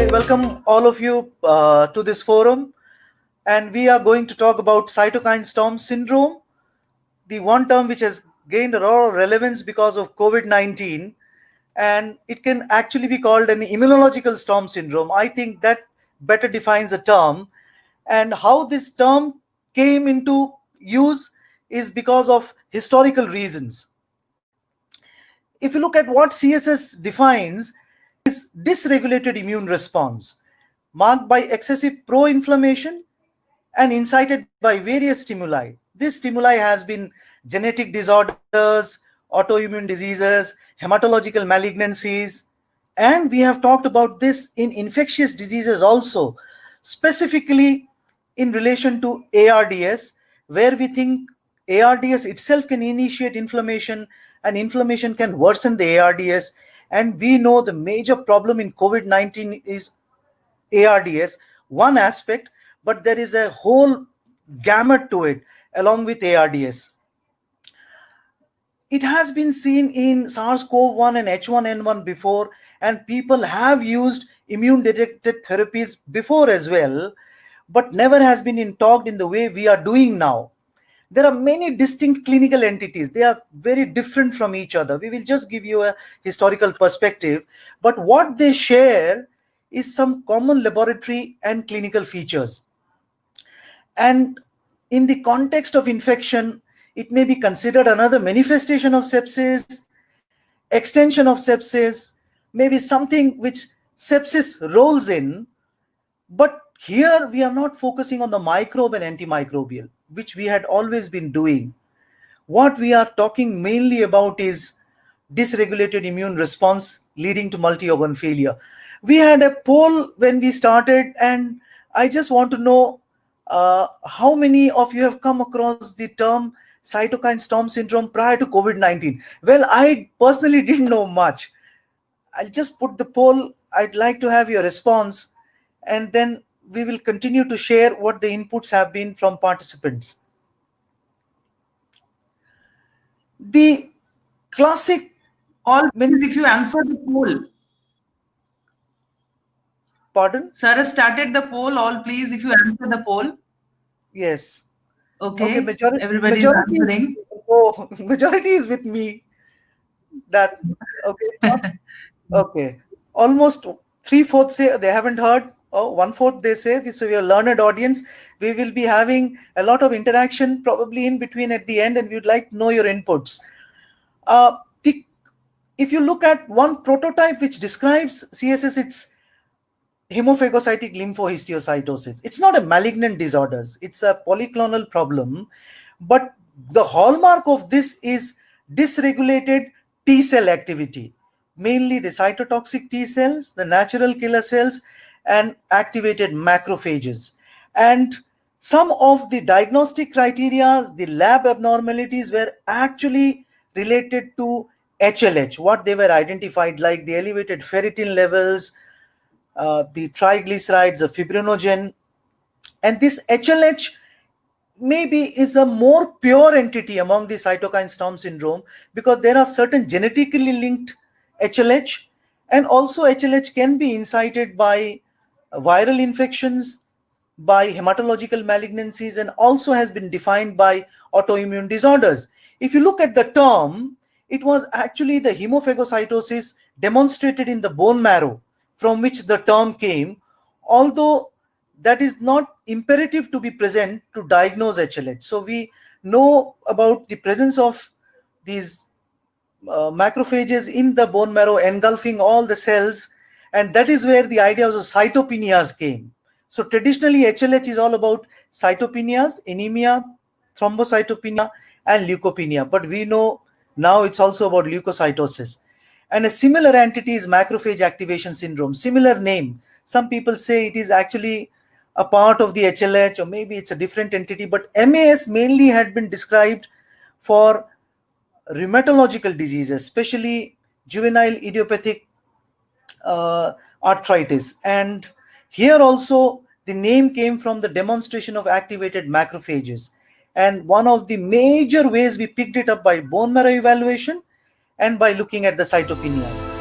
I welcome all of you to this forum, and we are going to talk about cytokine storm syndrome, the one term which has gained a lot of relevance because of COVID 19, and it can actually be called an immunological storm syndrome. I think that better defines the term, and how this term came into use is because of historical reasons. If you look at what CSS defines, is dysregulated immune response marked by excessive pro-inflammation and incited by various stimuli. This stimuli has been genetic disorders, autoimmune diseases, hematological malignancies, and we have talked about this in infectious diseases also, specifically in relation to ARDS, where we think ARDS itself can initiate inflammation and inflammation can worsen the ARDS. And we know the major problem in COVID 19 is ARDS, one aspect, but there is a whole gamut to it along with ARDS. It has been seen in SARS-CoV-1 and H1N1 before, and people have used immune-directed therapies before as well, but never has been talked in the way we are doing now. There are many distinct clinical entities. They are very different from each other. We will just give you a historical perspective, but what they share is some common laboratory and clinical features. And in the context of infection, it may be considered another manifestation of sepsis, extension of sepsis, maybe something which sepsis rolls in. But here we are not focusing on the microbe and antimicrobial, which we had always been doing. What we are talking mainly about is dysregulated immune response leading to multi-organ failure. We had a poll when we started, and I just want to know how many of you have come across the term cytokine storm syndrome prior to COVID 19? Well, I personally didn't know much. I'll just put the poll. I'd like to have your response, and then we will continue to share what the inputs have been from participants. The classic all means if you answer the poll. Pardon? Sir has started the poll. All please, if you answer the poll. Yes. Okay. Everybody is answering. Oh, majority is with me. That okay. Okay. Almost 3/4 say they haven't heard. Oh, 1/4 they say. So we are learned audience. We will be having a lot of interaction probably in between at the end, and we would like to know your inputs. If you look at one prototype which describes CSS, it's hemophagocytic lymphohistiocytosis. It's not a malignant disorder. It's a polyclonal problem. But the hallmark of this is dysregulated T cell activity, mainly the cytotoxic T cells, the natural killer cells, and activated macrophages. And some of the diagnostic criteria, the lab abnormalities were actually related to HLH, what they were identified, like the elevated ferritin levels, the triglycerides, the fibrinogen. And this HLH maybe is a more pure entity among the cytokine storm syndrome, because there are certain genetically linked HLH, and also HLH can be incited by viral infections, by hematological malignancies, and also has been defined by autoimmune disorders. If you look at the term, it was actually the hemophagocytosis demonstrated in the bone marrow from which the term came, although that is not imperative to be present to diagnose HLH. So we know about the presence of these macrophages in the bone marrow engulfing all the cells, and that is where the idea of the cytopenias came. So traditionally HLH is all about cytopenias, anemia, thrombocytopenia, and leukopenia, but we know now it's also about leukocytosis. And a similar entity is macrophage activation syndrome, similar name. Some people say it is actually a part of the HLH, or maybe it's a different entity, but MAS mainly had been described for rheumatological diseases, especially juvenile idiopathic arthritis. And here also the name came from the demonstration of activated macrophages. And one of the major ways we picked it up by bone marrow evaluation and by looking at the cytopenias.